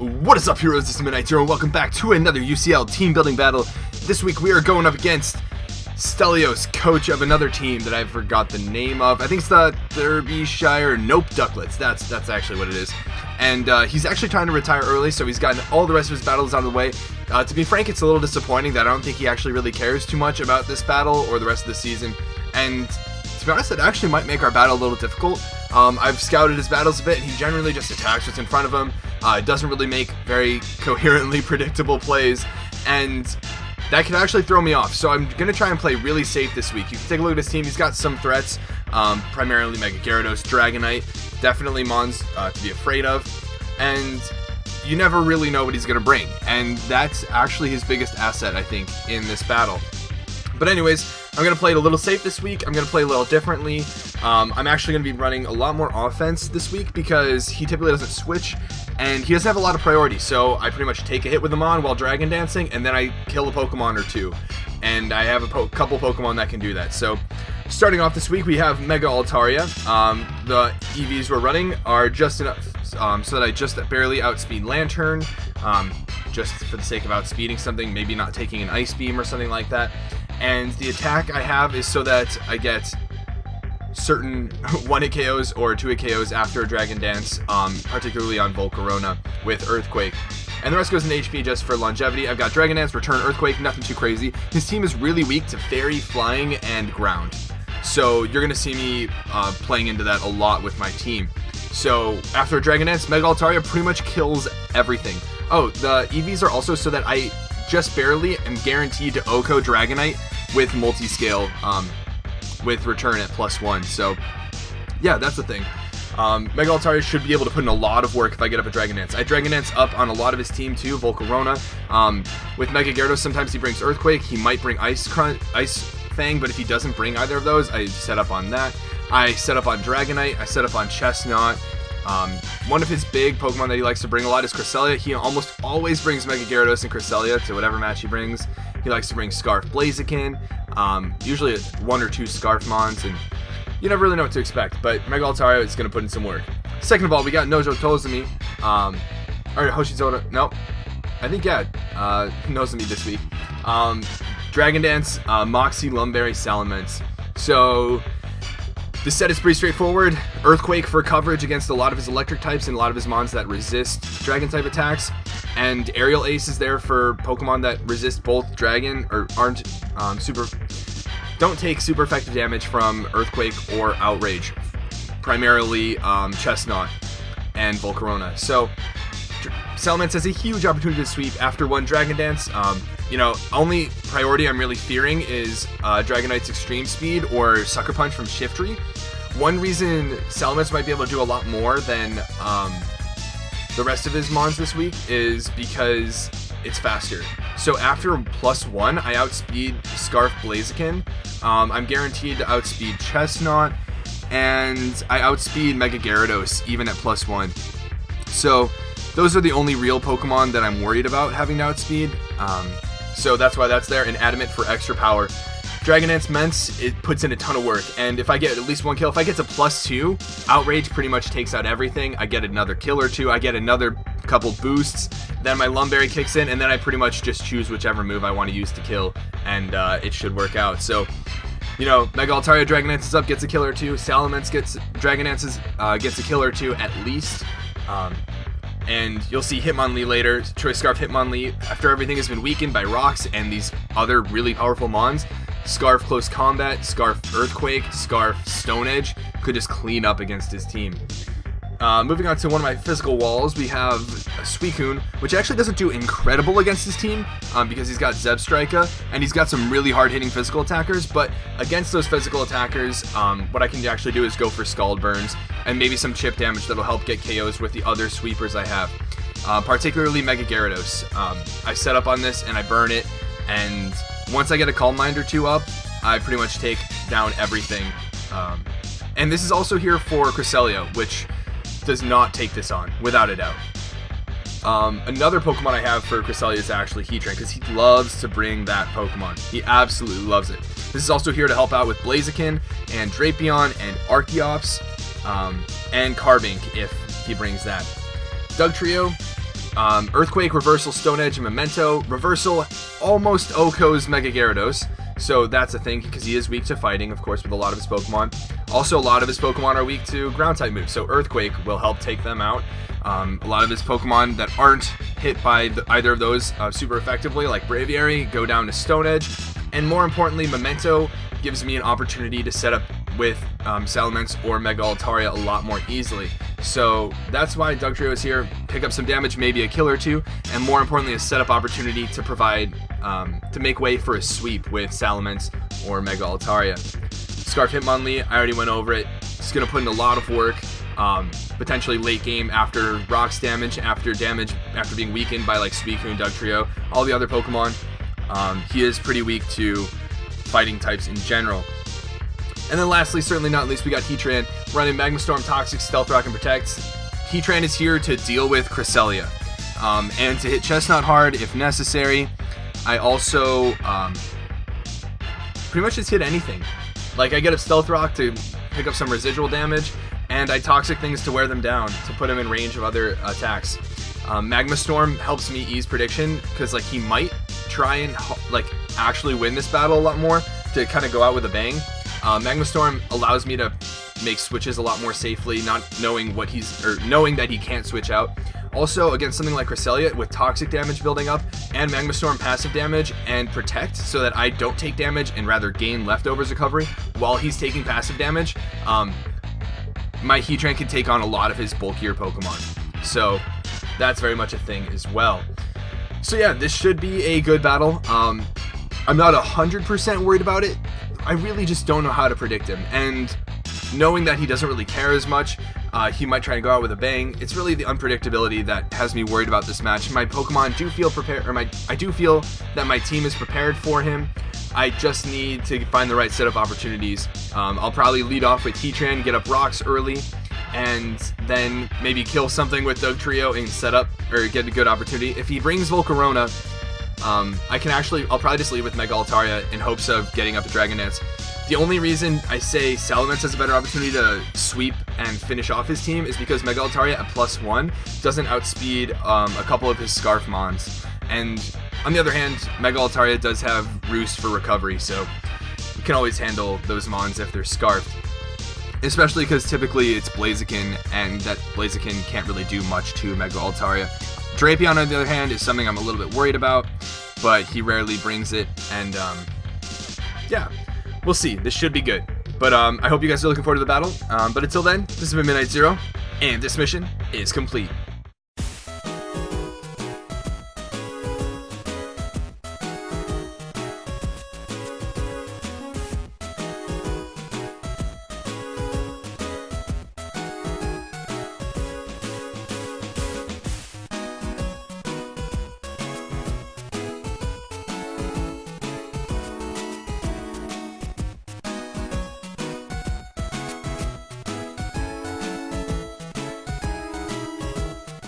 What is up, heroes? This is Midnight Zero, and welcome back to another UCL team building battle. This week we are going up against Stelios, coach of another team that I forgot the name of. I think it's the Derbyshire Duckletts. That's actually what it is. And he's actually trying to retire early, so he's gotten all the rest of his battles out of the way. To be frank, it's a little disappointing that I don't think he actually really cares too much about this battle or the rest of the season. And to be honest, it actually might make our battle a little difficult. I've scouted his battles a bit, and he generally just attacks what's in front of him. Doesn't really make very coherently predictable plays, and that can actually throw me off. So I'm going to try and play really safe this week. You can take a look at his team. He's got some threats, primarily Mega Gyarados, Dragonite, definitely Mons to be afraid of, and you never really know what he's going to bring, and that's actually his biggest asset, I think, in this battle. But anyways, I'm going to play it a little safe this week. I'm going to play a little differently. I'm actually going to be running a lot more offense this week because he typically doesn't switch, and he doesn't have a lot of priority. So I pretty much take a hit with him on while Dragon Dancing, and then I kill a Pokemon or two. And I have a couple Pokemon that can do that. So starting off this week, we have Mega Altaria. The EVs we're running are just enough so that I just barely outspeed Lantern, just for the sake of outspeeding something, maybe not taking an Ice Beam or something like that. And the attack I have is so that I get certain 1-hit KOs or 2-hit KOs after a Dragon Dance, particularly on Volcarona with Earthquake. And the rest goes in HP just for longevity. I've got Dragon Dance, Return, Earthquake, nothing too crazy. His team is really weak to Fairy, Flying, and Ground. So you're going to see me playing into that a lot with my team. So after a Dragon Dance, Mega Altaria pretty much kills everything. Oh, the EVs are also so that I just barely am guaranteed to OHKO Dragonite with multi-scale, with Return at +1. So yeah, that's the thing. Mega Altaria should be able to put in a lot of work if I get up a Dragon Dance. I Dragon Dance up on a lot of his team too, Volcarona. With Mega Gyarados, sometimes he brings Earthquake, he might bring Ice Fang, but if he doesn't bring either of those, I set up on that. I set up on Dragonite, I set up on Chestnut. One of his big Pokemon that he likes to bring a lot is Cresselia. He almost always brings Mega Gyarados and Cresselia to whatever match he brings. He likes to bring Scarf Blaziken, usually 1 or 2 Scarf Mons, and you never really know what to expect, but Mega Altaria is going to put in some work. Second of all, we got Nojo Tozumi, or Hoshizoda, nope, I think, yeah, Nozomi this week. Dragon Dance, Moxie, Lumberry, Salamence. So the set is pretty straightforward. Earthquake for coverage against a lot of his electric types and a lot of his mons that resist dragon type attacks. And Aerial Ace is there for Pokemon that resist both dragon or aren't don't take super effective damage from Earthquake or Outrage. Primarily Chestnut and Volcarona. So Salamence has a huge opportunity to sweep after one Dragon Dance. Only priority I'm really fearing is Dragonite's Extreme Speed or Sucker Punch from Shiftry. One reason Salamence might be able to do a lot more than the rest of his mons this week is because it's faster. So after +1, I outspeed Scarf Blaziken. I'm guaranteed to outspeed Chestnut, and I outspeed Mega Gyarados even at +1. So those are the only real Pokemon that I'm worried about having to outspeed. So that's why that's there, and Adamant for extra power. Dragon Dance Mence, it puts in a ton of work, and if I get at least one kill, if I get to +2, Outrage pretty much takes out everything. I get another kill or two, I get another couple boosts, then my Lumberry kicks in, and then I pretty much just choose whichever move I want to use to kill, and it should work out. So, Mega Altaria Dragon Dances up, gets a kill or two. Salamence gets Dragon Dances, gets a kill or two at least. And you'll see Hitmonlee later, Choice Scarf Hitmonlee, after everything has been weakened by rocks and these other really powerful mons. Scarf Close Combat, Scarf Earthquake, Scarf Stone Edge could just clean up against his team. Moving on to one of my physical walls, we have Suicune, which actually doesn't do incredible against his team because he's got Zebstrika and he's got some really hard-hitting physical attackers, but against those physical attackers, what I can actually do is go for Scald Burns and maybe some chip damage that'll help get KOs with the other sweepers I have, particularly Mega Gyarados. I set up on this and I burn it, and once I get a Calm Mind or two up, I pretty much take down everything. And this is also here for Cresselia, which does not take this on, without a doubt. Another Pokemon I have for Cresselia is actually Heatran, because he loves to bring that Pokemon. He absolutely loves it. This is also here to help out with Blaziken, and Drapion, and Archeops, and Carbink, if he brings that. Dugtrio, Earthquake, Reversal, Stone Edge, and Memento. Reversal, almost Oko's Mega Gyarados, so that's a thing because he is weak to fighting, of course, with a lot of his Pokemon. Also, a lot of his Pokemon are weak to Ground-type moves, so Earthquake will help take them out. A lot of his Pokemon that aren't hit by either of those super effectively, like Braviary, go down to Stone Edge. And more importantly, Memento gives me an opportunity to set up with Salamence or Mega Altaria a lot more easily. So that's why Dugtrio is here. Pick up some damage, maybe a kill or two, and more importantly, a setup opportunity to provide, to make way for a sweep with Salamence or Mega Altaria. Scarf Hitmonlee, I already went over it. It's going to put in a lot of work, potentially late game after rocks damage, after being weakened by like Suicune and Dugtrio, all the other Pokemon. He is pretty weak to fighting types in general. And then lastly, certainly not least, we got Heatran running Magma Storm, Toxic, Stealth Rock, and Protect. Heatran is here to deal with Cresselia, and to hit Chestnut hard if necessary. I also pretty much just hit anything. Like, I get up Stealth Rock to pick up some residual damage, and I Toxic things to wear them down, to put him in range of other attacks. Magma Storm helps me ease prediction, because like he might try and like actually win this battle a lot more, to kind of go out with a bang. Magma Storm allows me to make switches a lot more safely, not knowing knowing that he can't switch out. Also, against something like Cresselia, with Toxic damage building up, and Magma Storm passive damage and Protect, so that I don't take damage and rather gain leftovers recovery while he's taking passive damage, my Heatran can take on a lot of his bulkier Pokemon. So that's very much a thing as well. So yeah, this should be a good battle. I'm not 100% worried about it. I really just don't know how to predict him, and knowing that he doesn't really care as much, he might try to go out with a bang. It's really the unpredictability that has me worried about this match. My Pokemon do feel prepared, I do feel that my team is prepared for him. I just need to find the right setup opportunities. I'll probably lead off with Heatran, get up rocks early, and then maybe kill something with Dugtrio and set up, or get a good opportunity. If he brings Volcarona, I'll probably just leave with Mega Altaria in hopes of getting up a Dragonette. The only reason I say Salamence has a better opportunity to sweep and finish off his team is because Mega Altaria at +1 doesn't outspeed a couple of his Scarf Mons. And on the other hand, Mega Altaria does have Roost for recovery, so you can always handle those Mons if they're Scarfed. Especially because typically it's Blaziken, and that Blaziken can't really do much to Mega Altaria. Drapion, on the other hand, is something I'm a little bit worried about, but he rarely brings it, and yeah, we'll see. This should be good. But I hope you guys are looking forward to the battle. But until then, this has been Midnight Zero, and this mission is complete.